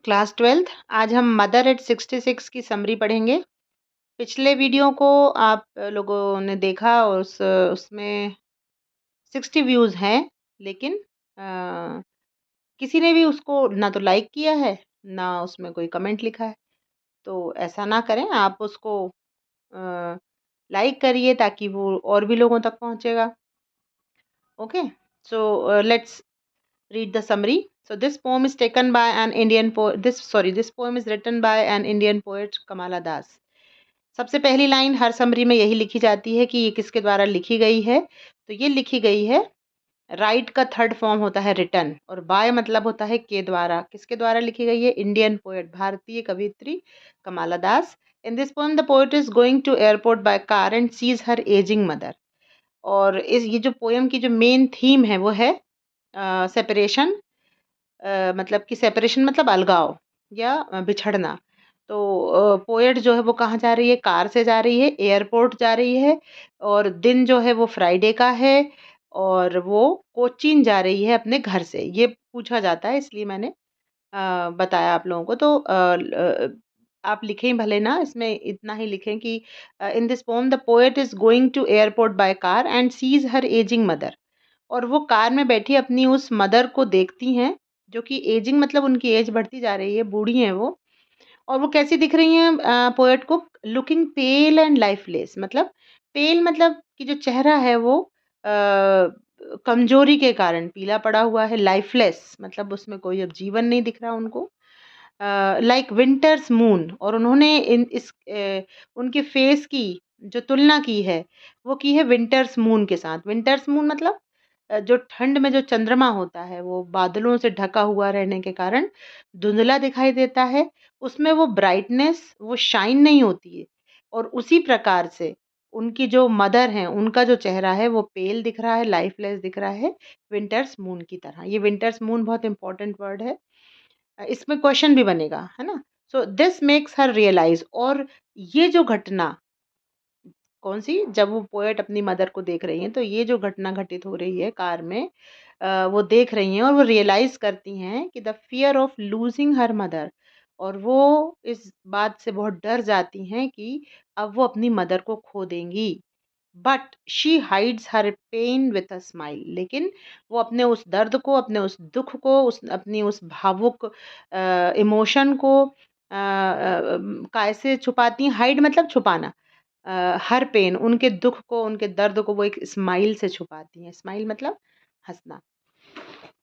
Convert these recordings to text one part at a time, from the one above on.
Class 12th आज हम mother eight 66 की समरी पढ़ेंगे। पिछले वीडियो को आप लोगों ने देखा और उसमें 60 व्यूज़ हैं, लेकिन किसी ने भी उसको ना तो लाइक किया है, ना उसमें कोई कमेंट लिखा है। तो ऐसा ना करें, आप उसको लाइक करिए ताकि वो और भी लोगों तक पहुँचेगा। Okay, so let's read the summary. So this poem is taken by an Indian poet. This poem is written by an Indian poet Kamala Das. सबसे पहली लाइन हर समरी में यही लिखी जाती है कि ये किसके द्वारा लिखी गई है। तो ये लिखी गई है, राइट का थर्ड फॉर्म होता है रिटन, और बाय मतलब होता है के द्वारा। किसके द्वारा लिखी गई है? इंडियन पोएट, भारतीय कवियत्री Kamala Das. In this poem the poet is going to airport by car and sees her ageing mother. और ये जो पोएम की जो मेन थीम है वो है सेपरेशन। मतलब कि सेपरेशन मतलब अलगाव या बिछड़ना। तो पोएट जो है वो कहाँ जा रही है? कार से जा रही है, एयरपोर्ट जा रही है, और दिन जो है वो फ्राइडे का है, और वो कोचीन जा रही है अपने घर से। ये पूछा जाता है, इसलिए मैंने बताया आप लोगों को। तो आप लिखें भले ना, इसमें इतना ही लिखें कि in this poem the poet is going to airport by car and sees her ageing mother. और वो कार में बैठी अपनी उस मदर को देखती हैं, जो कि एजिंग मतलब उनकी एज बढ़ती जा रही है, बूढ़ी हैं वो। और वो कैसी दिख रही हैं पोएट को? Looking pale and lifeless. मतलब पेल मतलब कि जो चेहरा है वो कमजोरी के कारण पीला पड़ा हुआ है। लाइफलेस मतलब उसमें कोई अब जीवन नहीं दिख रहा उनको। Like winters moon. और उन्होंने उनके फेस की जो तुलना की है वो की है विंटर्स मून के साथ। विंटर्स मून मतलब जो ठंड में जो चंद्रमा होता है वो बादलों से ढका हुआ रहने के कारण धुंधला दिखाई देता है, उसमें वो ब्राइटनेस, वो शाइन नहीं होती है। और उसी प्रकार से उनकी जो मदर हैं उनका जो चेहरा है वो पेल दिख रहा है, लाइफलेस दिख रहा है, विंटर्स मून की तरह। ये विंटर्स मून बहुत इंपॉर्टेंट वर्ड है, इसमें क्वेश्चन भी बनेगा, है ना। So this makes her realise. और ये जो घटना कौन सी? जब वो पोएट अपनी मदर को देख रही हैं, तो ये जो घटना घटित हो रही है कार में, वो देख रही हैं और वो रियलाइज करती हैं कि the fear of losing her mother. और वो इस बात से बहुत डर जाती हैं कि अब वो अपनी मदर को खो देंगी। But she hides her pain with a smile. लेकिन वो अपने उस दर्द को, अपने उस दुख को, अपनी उस भावुक इमोशन को कैसे छुपाती हैं? हाइड मतलब छुपाना। हर पेन, उनके दुख को, उनके दर्द को वो एक स्माइल से छुपाती हैं। स्माइल मतलब हंसना।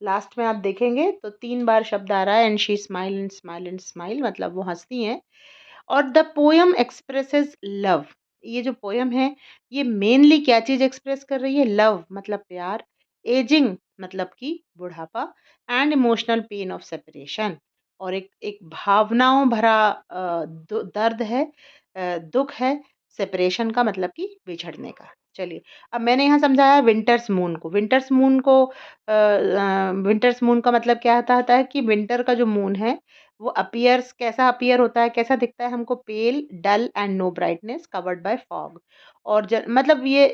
लास्ट में आप देखेंगे तो 3 बार शब्द आ रहा है, and she smile and smile and smile, मतलब वो हंसती हैं। और द पोयम एक्सप्रेसेस लव। ये जो पोयम है ये मेनली क्या चीज एक्सप्रेस कर रही है? लव मतलब प्यार, एजिंग मतलब कि बुढ़ापा, and emotional pain of separation. और एक एक भावनाओं भरा दर्द है, दुख है सेपरेशन का, मतलब कि बिछड़ने का। चलिए, अब मैंने यहाँ समझाया विंटर्स मून को। विंटर्स मून को विंटर्स मून का मतलब क्या होता है कि विंटर का जो मून है वो अपीयर्स, कैसा अपीयर होता है, कैसा दिखता है हमको? Pale, dull and no brightness, covered by fog. और मतलब ये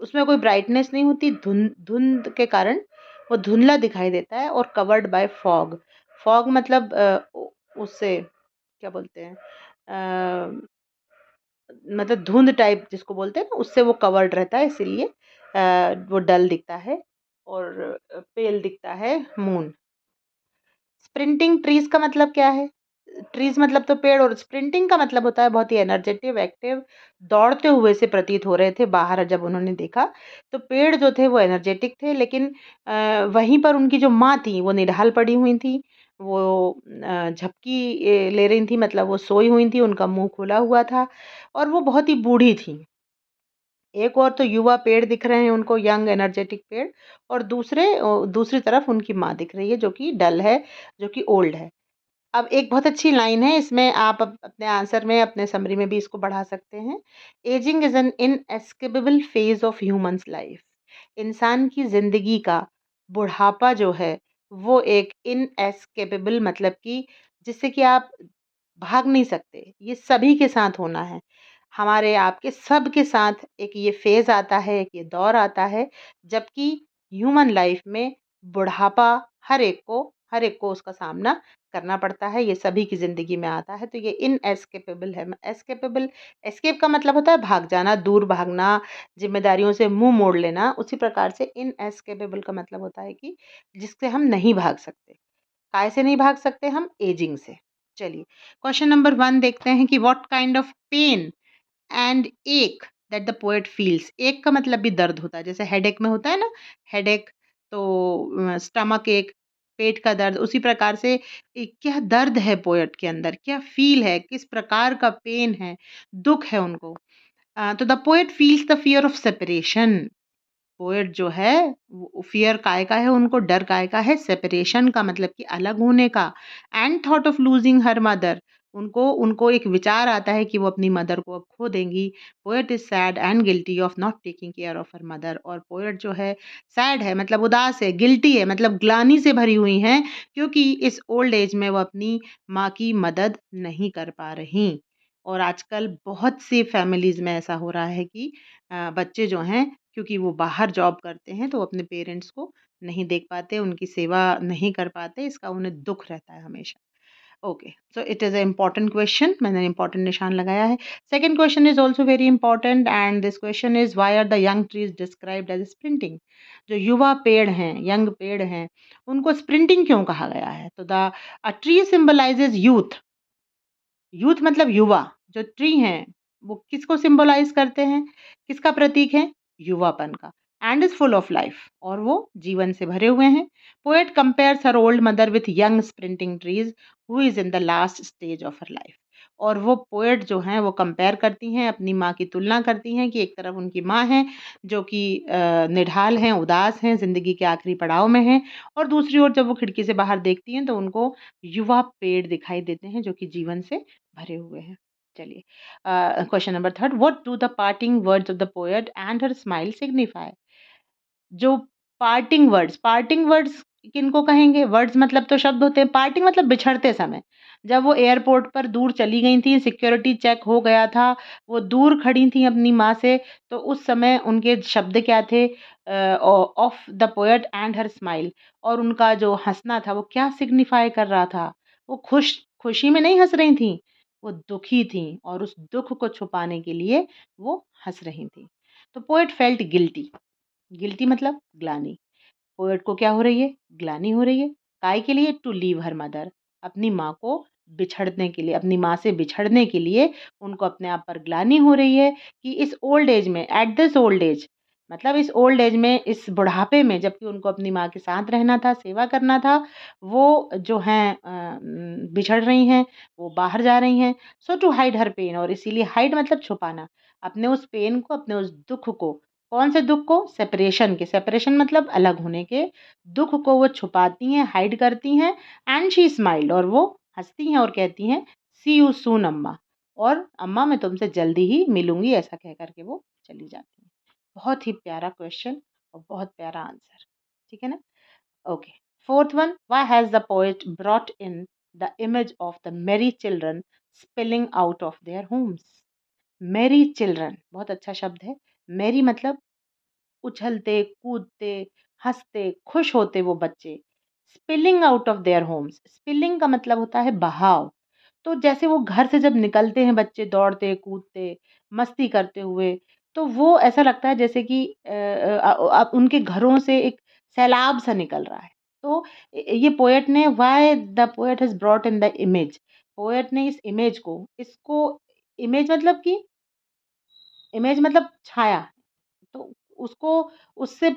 उसमें कोई ब्राइटनेस नहीं होती, धुंध धुंध के कारण वो धुंधला दिखाई देता है। और कवर्ड बाय फॉग। फॉग मतलब उससे क्या बोलते हैं, मतलब धुंध टाइप जिसको बोलते हैं ना, उससे वो कवर्ड रहता है, इसीलिए वो डल दिखता है और पेल दिखता है मून। स्प्रिंटिंग ट्रीज का मतलब क्या है? ट्रीज मतलब तो पेड़, और स्प्रिंटिंग का मतलब होता है बहुत ही एनर्जेटिव, एक्टिव, दौड़ते हुए से प्रतीत हो रहे थे बाहर जब उन्होंने देखा। तो पेड़ जो थे वो एनर्जेटिक थे, लेकिन वहीं पर उनकी जो माँ थी वो निढाल पड़ी हुई थी। वो झपकी ले रही थी, मतलब वो सोई हुई थी, उनका मुंह खुला हुआ था, और वो बहुत ही बूढ़ी थी। एक और तो युवा पेड़ दिख रहे हैं उनको, यंग एनर्जेटिक पेड़, और दूसरी तरफ उनकी माँ दिख रही है जो कि डल है, जो कि ओल्ड है। अब एक बहुत अच्छी लाइन है, इसमें आप अपने आंसर में, अपने समरी में भी इसको बढ़ा सकते हैं। Ageing is an inescapable phase of humans life. इंसान की जिंदगी का बुढ़ापा जो है वो एक इनएस्केपेबल, मतलब कि जिससे कि आप भाग नहीं सकते, ये सभी के साथ होना है। हमारे आपके सब के साथ एक ये फेज आता है, एक ये दौर आता है, जबकि ह्यूमन लाइफ में बुढ़ापा हर एक को हर एक को उसका सामना करना पड़ता है, ये सभी की ज़िंदगी में आता है, तो ये इनएस्केपेबल है। एस्केपेबल, एस्केप का मतलब होता है भाग जाना, दूर भागना, ज़िम्मेदारियों से मुँह मोड़ लेना, उसी प्रकार से इनएस्केपेबल का मतलब होता है कि जिससे हम नहीं भाग सकते। काहे से नहीं भाग सकते हम? एजिंग से। चलिए, क्वेश्चन नंबर 1 देखते हैं कि what kind of pain and ache that the poet feels. Ache का मतलब भी दर्द होता है, जैसे हेडेक में होता है ना, हेडेक तो स्टमक एक, पेट का दर्द, उसी प्रकार से क्या दर्द है पोएट के अंदर, क्या फील है, किस प्रकार का पेन है, दुख है उनको। तो the poet feels the fear of separation. Poet जो है वो फ़ियर काय का है उनको, डर काय का है? सेपरेशन का, मतलब कि अलग होने का। And thought of losing her mother, उनको उनको एक विचार आता है कि वो अपनी मदर को अब खो देंगी। Poet is sad and guilty of not taking care of her mother, और पोएट जो है सैड है मतलब उदास है, गिल्टी है मतलब ग्लानि से भरी हुई हैं, क्योंकि इस ओल्ड एज में वो अपनी माँ की मदद नहीं कर पा रहीं। और आजकल बहुत सी फैमिलीज़ में ऐसा हो रहा है कि बच्चे जो हैं, क्योंकि वो बाहर जॉब करते हैं तो वो अपने पेरेंट्स को नहीं देख पाते, उनकी सेवा नहीं कर पाते, इसका उन्हें दुःख रहता है हमेशा। Okay, so it is a important question, मैंने इम्पोर्टेंट निशान लगाया है। Second question is also very important and this question is why are the young trees described as sprinting? जो युवा पेड़ हैं, यंग पेड़ हैं, उनको स्प्रिंटिंग क्यों कहा गया है? तो the a tree symbolises youth. Youth मतलब युवा, जो ट्री हैं, वो किसको सिंबलाइज़ करते हैं? किसका प्रतीक है? युवापन का। And is full of life, और वो जीवन से भरे हुए हैं। Poet compares her old mother with young sprinting trees who is in the last stage of her life. और वो पोएट जो हैं वो कंपेयर करती हैं, अपनी माँ की तुलना करती हैं कि एक तरफ उनकी माँ हैं जो कि निढाल हैं, उदास हैं, ज़िंदगी के आखिरी पड़ाव में हैं, और दूसरी ओर जब वो खिड़की से बाहर देखती हैं तो उनको युवा पेड़ दिखाई देते हैं जो कि जीवन से भरे हुए हैं। चलिए, question number 3, what do the parting words of the poet and her smile signify? जो पार्टिंग वर्ड्स किनको कहेंगे? वर्ड्स मतलब तो शब्द होते हैं, पार्टिंग मतलब बिछड़ते समय। जब वो एयरपोर्ट पर दूर चली गई थीं, सिक्योरिटी चेक हो गया था, वो दूर खड़ी थीं अपनी माँ से, तो उस समय उनके शब्द क्या थे? Of the poet and her smile, और उनका जो हँसना था वो क्या सिग्निफाई कर रहा था? वो खुशी में नहीं हँस रही थीं, वो दुखी थीं, और उस दुःख को छुपाने के लिए वो हँस रही थीं। तो पोएट फेल्ट गिल्टी। गिल्टी मतलब ग्लानि। पोएट को क्या हो रही है? ग्लानि हो रही है। काय के लिए? टू लीव हर मदर, अपनी माँ को बिछड़ने के लिए, अपनी माँ से बिछड़ने के लिए उनको अपने आप पर ग्लानि हो रही है कि इस ओल्ड एज में, एट दिस ओल्ड एज, मतलब इस ओल्ड एज में, इस बुढ़ापे में, जबकि उनको अपनी माँ के साथ रहना था, सेवा करना था, वो जो हैं बिछड़ रही हैं, वो बाहर जा रही हैं। सो टू हाइड हर पेन, और इसीलिए हाइड मतलब छुपाना, अपने उस पेन को, अपने उस दुःख को, कौन से दुःख को? सेपरेशन के, सेपरेशन मतलब अलग होने के दुःख को वो छुपाती हैं, हाइड करती हैं। एंड शी स्माइल्ड, और वो हँसती हैं और कहती हैं सी यू सून अम्मा, और अम्मा मैं तुमसे जल्दी ही मिलूँगी, ऐसा कह कर के वो चली जाती हैं। बहुत ही प्यारा क्वेश्चन और बहुत प्यारा आंसर, ठीक है ना? Okay, fourth one, why has the poet brought in the image of the merry children spilling out of their homes? Merry children बहुत अच्छा शब्द है। मेरी मतलब उछलते, कूदते, हँसते, खुश होते वो बच्चे। Spilling out of their Holmes, spilling का मतलब होता है बहाव। तो जैसे वो घर से जब निकलते हैं बच्चे दौड़ते, कूदते, मस्ती करते हुए, तो वो ऐसा लगता है जैसे कि उनके घरों से एक सैलाब सा निकल रहा है। तो ये पोएट ने, why the poet has brought in the image, poet ने इस इमेज को, इसको, इमेज मतलब कि, इमेज मतलब छाया, तो उसको, उससे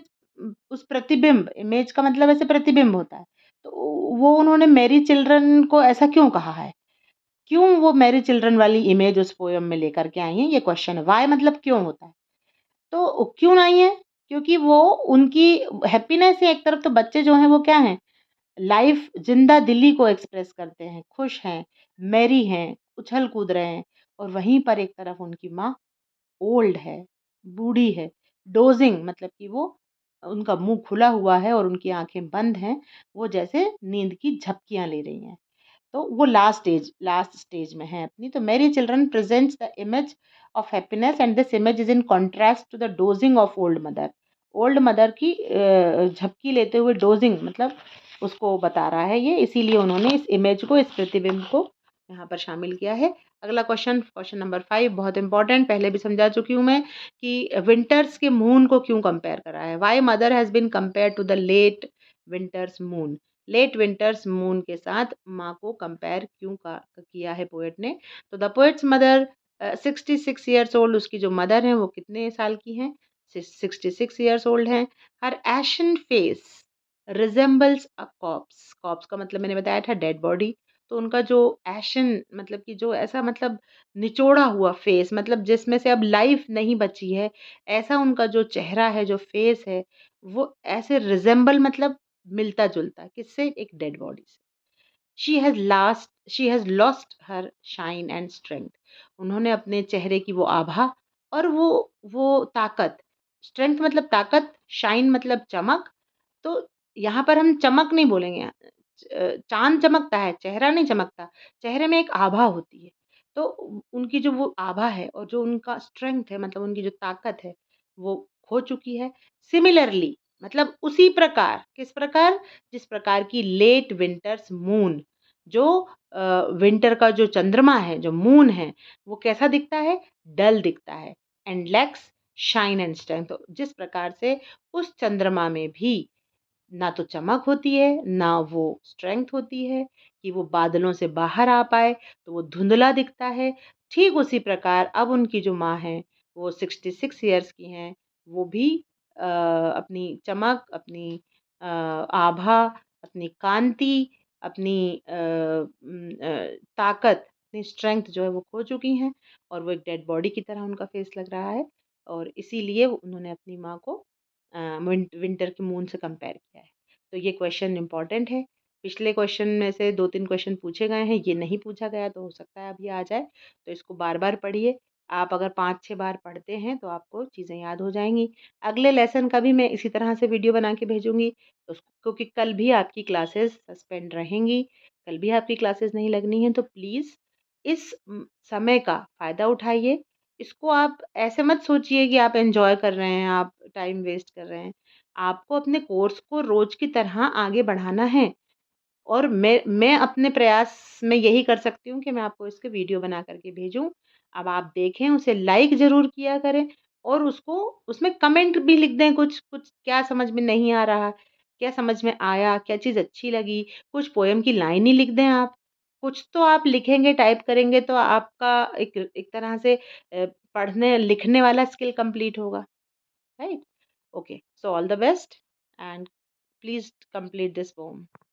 उस प्रतिबिंब, इमेज का मतलब ऐसे प्रतिबिंब होता है। तो वो उन्होंने मेरी चिल्ड्रन को ऐसा क्यों कहा है? क्यों वो मेरी चिल्ड्रन वाली इमेज उस पोएम में लेकर के आई हैं, ये क्वेश्चन है। व्हाई मतलब क्यों होता है? तो क्यों आई हैं? क्योंकि वो उनकी हैप्पीनेस है, एक तरफ तो बच्चे जो हैं वो क्या हैं? लाइफ, ज़िंदा-दिली को एक्सप्रेस करते हैं, खुश हैं, मेरी हैं, उछल-कूद रहे हैं, और वहीं पर एक तरफ उनकी माँ ओल्ड है, बूढ़ी है, डोज़िंग मतलब कि वो, उनका मुँह खुला हुआ है और उनकी आँखें बंद हैं, वो जैसे नींद की झपकियाँ ले रही हैं। तो वो लास्ट स्टेज में हैं अपनी। तो merry children presents the image of happiness and this image is in contrast to the dozing of old mother. Old mother की झपकी लेते हुए, डोज़िंग मतलब उसको बता रहा है ये, इसीलिए उन्होंने इस इमेज को, इस प्रतिबिंब को यहाँ पर शामिल किया है। अगला क्वेश्चन, क्वेश्चन नंबर 5, बहुत इंपॉर्टेंट, पहले भी समझा चुकी हूँ मैं कि विंटर्स के मून को क्यों कंपेयर करा है। Why mother has been compared to the late winters moon. Late winters moon के साथ माँ को कंपेयर क्यों किया है पोएट ने। तो the poets mother 66 years old, उसकी जो मदर हैं वो कितने साल की हैं, 66 ईयर्स ओल्ड हैं। Her ashen face resembles a corpse, corpse का मतलब मैंने बताया था डेड बॉडी। तो उनका जो एशन मतलब कि जो ऐसा मतलब निचोड़ा हुआ फेस, मतलब जिसमें से अब लाइफ नहीं बची है, ऐसा उनका जो चेहरा है, जो फेस है, वो ऐसे रिजेंबल मतलब मिलता जुलता किससे, एक डेड बॉडी से। She has lost her shine and strength, उन्होंने अपने चेहरे की वो आभा और वो ताकत, स्ट्रेंथ मतलब ताकत, शाइन मतलब चमक। तो यहाँ पर हम चमक नहीं बोलेंगे, चांद चमकता है, चेहरा नहीं चमकता, चेहरे में एक आभा होती है। तो उनकी जो वो आभा है और जो उनका स्ट्रेंथ है, मतलब उनकी जो ताकत है, वो खो चुकी है। सिमिलरली मतलब उसी प्रकार, किस प्रकार, जिस प्रकार की लेट विंटर्स मून, जो विंटर का जो चंद्रमा है, जो मून है, वो कैसा दिखता है, डल दिखता है। And lakhs shine and strength, तो जिस प्रकार से उस चंद्रमा में भी ना तो चमक होती है, ना वो स्ट्रेंथ होती है कि वो बादलों से बाहर आ पाए, तो वो धुंधला दिखता है। ठीक उसी प्रकार अब उनकी जो माँ है, वो 66 ईयर्स की हैं, वो भी अपनी चमक, अपनी आभा, अपनी कांति, अपनी ताकत, अपनी स्ट्रेंथ जो है वो खो चुकी हैं, और वो एक डेड बॉडी की तरह उनका फेस लग रहा है। और इसीलिए उन्होंने अपनी माँ को विंटर के मून से कंपेयर किया है। तो ये क्वेश्चन इम्पॉर्टेंट है। पिछले क्वेश्चन में से 2-3 क्वेश्चन पूछे गए हैं, ये नहीं पूछा गया तो हो सकता है अब ये आ जाए। तो इसको बार-बार पढ़िए। आप अगर 5-6 बार पढ़ते हैं तो आपको चीज़ें याद हो जाएँगी। अगले लेसन का भी मैं इसी तरह से वीडियो बना के भेजूँगी, क्योंकि कल भी आपकी क्लासेस सस्पेंड रहेंगी, कल भी आपकी क्लासेस नहीं लगनी है। तो प्लीज़ इस समय का फ़ायदा उठाइए। इसको आप ऐसे मत सोचिए कि आप एन्जॉय कर रहे हैं, आप टाइम वेस्ट कर रहे हैं। आपको अपने कोर्स को रोज़ की तरह आगे बढ़ाना है, और मैं अपने प्रयास में यही कर सकती हूँ कि मैं आपको इसके वीडियो बना कर के भेजूँ। अब आप देखें, उसे लाइक ज़रूर किया करें, और उसको उसमें कमेंट भी लिख दें, कुछ कुछ क्या समझ में नहीं आ रहा, क्या समझ में आया, क्या चीज़ अच्छी लगी, कुछ पोएम की लाइन ही लिख दें आप। कुछ तो आप लिखेंगे, टाइप करेंगे तो आपका एक एक तरह से पढ़ने लिखने वाला स्किल कंप्लीट होगा, right? Okay, so all the best, and please complete this poem.